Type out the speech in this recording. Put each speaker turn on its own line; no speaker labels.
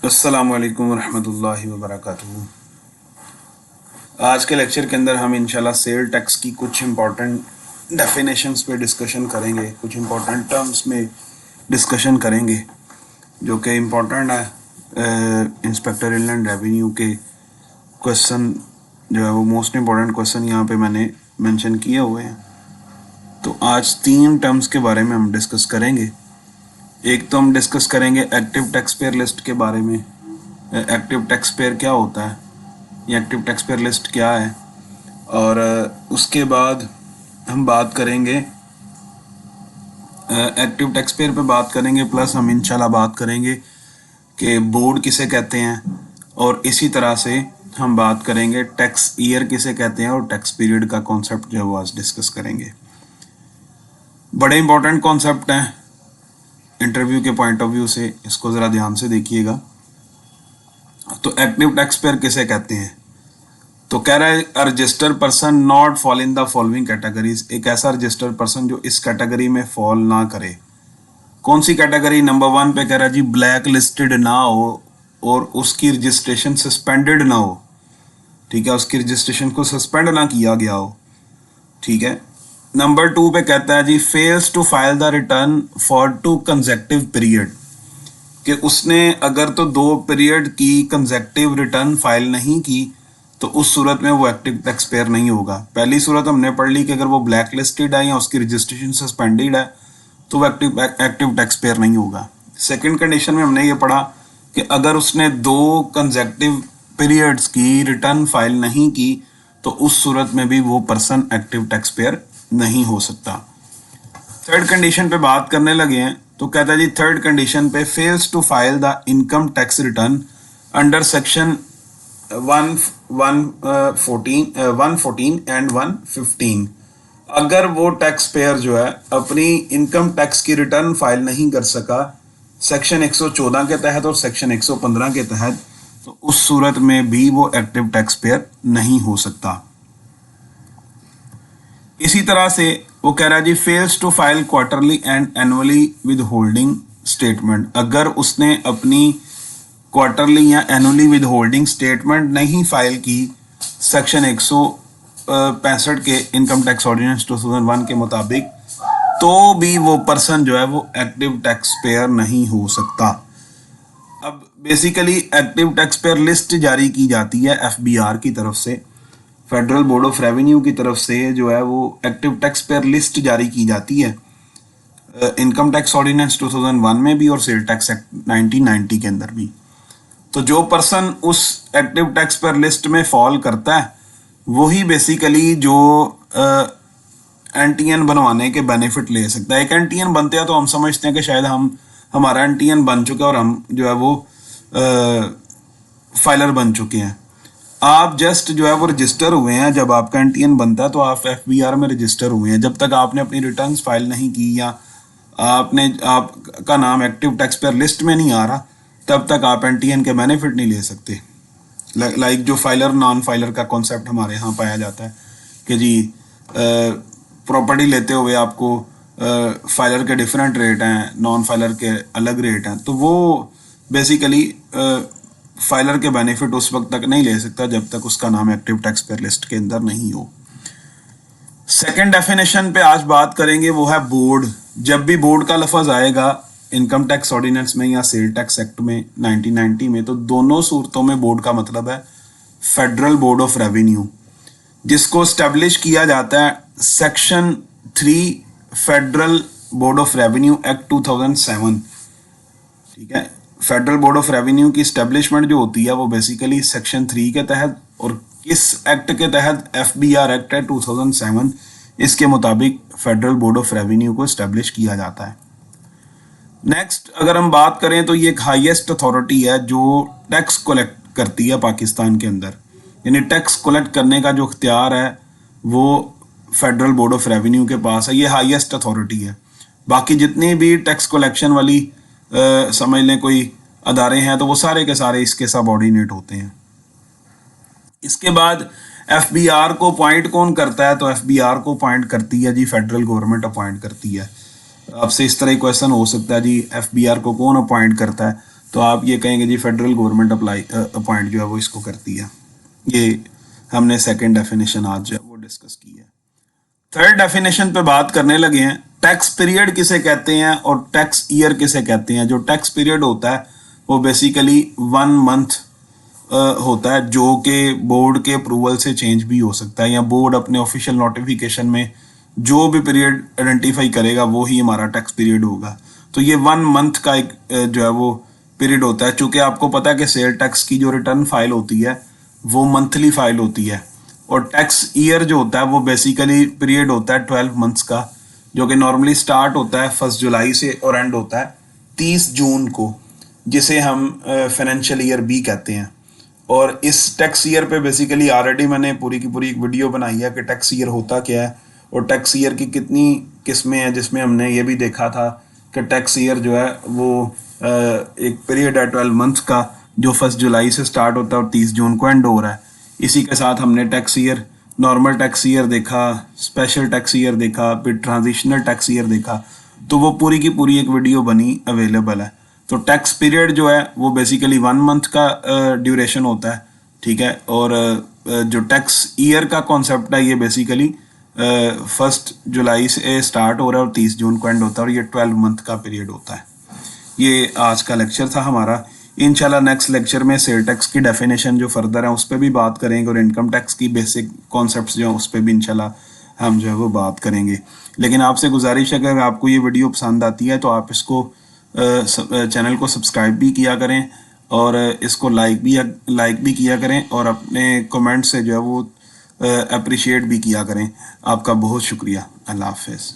अस्सलाम वालेकुम रहमतुल्लाहि व बरकातुहू। आज के लेक्चर के अंदर हम इंशाल्लाह सेल टैक्स की कुछ इम्पोर्टेंट डेफिनेशंस पे डिस्कशन करेंगे, कुछ इम्पोर्टेंट टर्म्स में डिस्कशन करेंगे जो कि इम्पोर्टेंट है। इंस्पेक्टर इनलैंड रेवेन्यू के क्वेश्चन जो है वो मोस्ट इम्पोर्टेंट क्वेश्चन यहाँ पे मैंने मेंशन किए हुए हैं। तो आज 3 टर्म्स के बारे में हम डिस्कस करेंगे। एक तो हम डिस्कस करेंगे एक्टिव टैक्स पेयर लिस्ट के बारे में, एक्टिव टैक्स पेयर क्या होता है या एक्टिव टैक्स पेयर लिस्ट क्या है, और उसके बाद हम बात करेंगे एक्टिव टैक्स पेयर पे बात करेंगे, प्लस हम इंशाल्लाह बात करेंगे कि बोर्ड किसे कहते हैं, और इसी तरह से हम बात करेंगे टैक्स ईयर किसे कहते हैं और टैक्स पीरियड का कॉन्सेप्ट जो है वो आज डिस्कस करेंगे। बड़े इंपॉर्टेंट कॉन्सेप्ट हैं इंटरव्यू के पॉइंट ऑफ व्यू से, इसको ज़रा ध्यान से देखिएगा। तो एक्टिव टैक्स पेयर किसे कहते हैं? तो कह रहा है a registered person not fall in the following categories, एक ऐसा रजिस्टर्ड पर्सन जो इस कैटेगरी में फॉल ना करे। कौन सी कैटेगरी? नंबर 1 पे कह रहा है जी ब्लैक लिस्टेड ना हो और उसकी रजिस्ट्रेशन सस्पेंडेड ना हो, ठीक है, उसकी रजिस्ट्रेशन को सस्पेंड ना किया गया हो, ठीक है। नंबर 2 पे कहता है जी fails to file the return for 2 consecutive period, कि उसने अगर तो 2 पीरियड की कंसेक्टिव रिटर्न फाइल नहीं की तो उस सूरत में वो एक्टिव टैक्स पेयर नहीं होगा। पहली सूरत हमने पढ़ ली कि अगर वो ब्लैक लिस्टेड है या उसकी रजिस्ट्रेशन सस्पेंडेड है तो वो एक्टिव टैक्स पेयर नहीं होगा। सेकंड कंडीशन में हमने ये पढ़ा कि अगर उसने 2 कंसेक्टिव पीरियड्स की रिटर्न फाइल नहीं की तो उस सूरत में भी वो पर्सन एक्टिव टैक्स पेयर नहीं हो सकता। थर्ड कंडीशन पे बात करने लगे हैं, तो कहता है जी थर्ड कंडीशन पे fails to file the income tax return under section 114 and 115। अगर वो टैक्स पेयर जो है अपनी इनकम टैक्स की रिटर्न फाइल नहीं कर सका सेक्शन 114 के तहत और सेक्शन 115 के तहत, तो उस सूरत में भी वो एक्टिव टैक्स पेयर नहीं हो सकता। इसी तरह से वो कह रहा है जी fails to file quarterly and annually withholding statement, अगर उसने अपनी क्वार्टरली या एनुअली विद होल्डिंग स्टेटमेंट नहीं फाइल की सेक्शन 165 के इनकम टैक्स ऑर्डिनेंस 2001 के मुताबिक, तो भी वो पर्सन जो है वो एक्टिव टैक्स पेयर नहीं हो सकता। अब basically active tax payer list जारी की जाती है एफबीआर की तरफ से, फेडरल बोर्ड ऑफ रेवेन्यू की तरफ से जो है वो एक्टिव टैक्स पेयर लिस्ट जारी की जाती है इनकम टैक्स ऑर्डिनेंस 2001 में भी और सेल टैक्स एक्ट 1990 के अंदर भी। तो जो पर्सन उस एक्टिव टैक्स पेयर लिस्ट में फॉल करता है वही बेसिकली जो एनटीएन बनवाने के बेनिफिट ले सकता है। एक एनटीएन बनते हैं तो हम समझते हैं कि शायद हमारा एनटीएन बन चुका है और हम जो है वो फाइलर बन चुके हैं। आप जस्ट जो है वो रजिस्टर हुए हैं, जब आपका एनटीएन बनता है तो आप एफबीआर में रजिस्टर हुए हैं। जब तक आपने अपनी रिटर्न्स फाइल नहीं की या आपका नाम एक्टिव टैक्स पेयर लिस्ट में नहीं आ रहा, तब तक आप एनटीएन के बेनिफिट नहीं ले सकते। लाइक जो फाइलर नॉन फाइलर का कॉन्सेप्ट हमारे यहाँ पाया जाता है कि जी प्रॉपर्टी लेते हुए आपको फाइलर के डिफरेंट रेट हैं, नॉन फाइलर के अलग रेट हैं, तो वो बेसिकली फाइलर के बेनिफिट उस वक्त तक नहीं ले सकता जब तक उसका नाम एक्टिव टैक्स पेयर लिस्ट के अंदर नहीं हो। सेकंड डेफिनेशन पे आज बात करेंगे, वो है बोर्ड। जब भी बोर्ड का लफ्ज आएगा इनकम टैक्स ऑर्डिनेंस में या सेल टैक्स एक्ट में 1990 में, तो दोनों सूरतों में बोर्ड का मतलब है फेडरल बोर्ड ऑफ रेवेन्यू, जिसको स्टैब्लिश किया जाता है section 3 federal board of revenue act 2007, ठीक है। फेडरल बोर्ड ऑफ रेवेन्यू की स्टैब्लिशमेंट जो होती है वो बेसिकली सेक्शन 3 के तहत, और इस एक्ट के तहत एफबीआर एक्ट है 2007, इसके मुताबिक फेडरल बोर्ड ऑफ रेवेन्यू को स्टैब्लिश किया जाता है। नेक्स्ट अगर हम बात करें तो ये एक हाईएस्ट अथॉरिटी है जो टैक्स कलेक्ट करती है पाकिस्तान के अंदर, यानी टैक्स कलेक्ट करने का जो इख्तियार है वो फेडरल बोर्ड ऑफ रेवेन्यू के पास है। ये हाईएस्ट अथॉरिटी है। बाकी जितनी भी टैक्स कलेक्शन वाली समझ लें कोई अदारे हैं तो वो सारे के सारे इसके सबऑर्डिनेट होते हैं। इसके बाद एफबीआर को अपॉइंट कौन करता है? तो एफबीआर को अपॉइंट करती है जी फेडरल गवर्नमेंट अपॉइंट करती है। आपसे इस तरह क्वेश्चन हो सकता है जी एफबीआर को कौन अपॉइंट करता है? تو آپ یہ کہیں گے جی فیڈرل گورنمنٹ اپوائنٹ جو ہے وہ اس کو کرتی ہے. یہ ہم نے سیکنڈ ڈیفینیشن آج جو ہے وہ ڈسکس کی ہے. تھرڈ ڈیفینیشن پہ بات کرنے لگے ہیں. ٹیکس پیریڈ کسے کہتے ہیں اور ٹیکس ایئر کسے کہتے ہیں. جو ٹیکس پیریڈ ہوتا ہے وہ بیسیکلی 1 month ہوتا ہے جو کہ بورڈ کے اپروول سے چینج بھی ہو سکتا ہے, یا بورڈ اپنے آفیشیل نوٹیفیکیشن میں جو بھی پیریڈ آئیڈینٹیفائی کرے گا وہی ہمارا ٹیکس پیریڈ ہوگا. تو یہ 1 month کا ایک جو ہے وہ پیریڈ ہوتا ہے. چونکہ آپ کو پتا ہے کہ سیل ٹیکس کی جو ریٹرن فائل ہوتی ہے وہ منتھلی فائل ہوتی ہے, اور ٹیکس ایئر جو ہوتا ہے وہ بیسیکلی پیریڈ ہوتا ہے 12 months کا, جو کہ نارملی سٹارٹ ہوتا ہے 1 جولائی سے اور اینڈ ہوتا ہے 30 جون کو, جسے ہم فائنینشیل ایئر بھی کہتے ہیں. اور اس ٹیکس ایئر پہ بیسیکلی آلریڈی میں نے پوری کی پوری ایک ویڈیو بنائی ہے کہ ٹیکس ایئر ہوتا کیا ہے اور ٹیکس ایئر کی کتنی قسمیں ہیں, جس میں ہم نے یہ بھی دیکھا تھا کہ ٹیکس ایئر جو ہے وہ ایک پیریڈ ہے 12 months کا جو 1 جولائی سے سٹارٹ ہوتا ہے اور 30 جون کو اینڈ ہو رہا ہے. اسی کے ساتھ ہم نے tax year, normal tax year دیکھا, اسپیشل ٹیکس ایئر دیکھا, پھر ٹرانزیشنل ٹیکس ایئر دیکھا. تو وہ پوری کی پوری ایک ویڈیو بنی اویلیبل ہے. تو ٹیکس پیریڈ جو ہے وہ بیسیکلی 1 month کا ڈیوریشن ہوتا ہے, ٹھیک ہے. اور جو ٹیکس ایئر کا کانسیپٹ ہے یہ بیسیکلی 1 جولائی سے سٹارٹ ہو رہا ہے اور 30 جون کو اینڈ ہوتا ہے, اور یہ 12 month کا پیریڈ ہوتا ہے. یہ آج کا لیکچر تھا ہمارا. انشاءاللہ نیکسٹ لیکچر میں سیل ٹیکس کی ڈیفینیشن جو فردر ہیں اس پہ بھی بات کریں گے, اور انکم ٹیکس کی بیسک کانسیپٹس جو ہیں اس پہ بھی انشاءاللہ ہم جو ہے وہ بات کریں گے. لیکن آپ سے گزارش ہے کہ اگر آپ کو یہ ویڈیو پسند آتی ہے تو آپ اس کو چینل کو سبسکرائب بھی کیا کریں, اور اس کو لائک بھی کیا کریں, اور اپنے کمنٹ سے جو ہے وہ اپریشیٹ بھی کیا کریں. آپ کا بہت شکریہ. اللہ حافظ.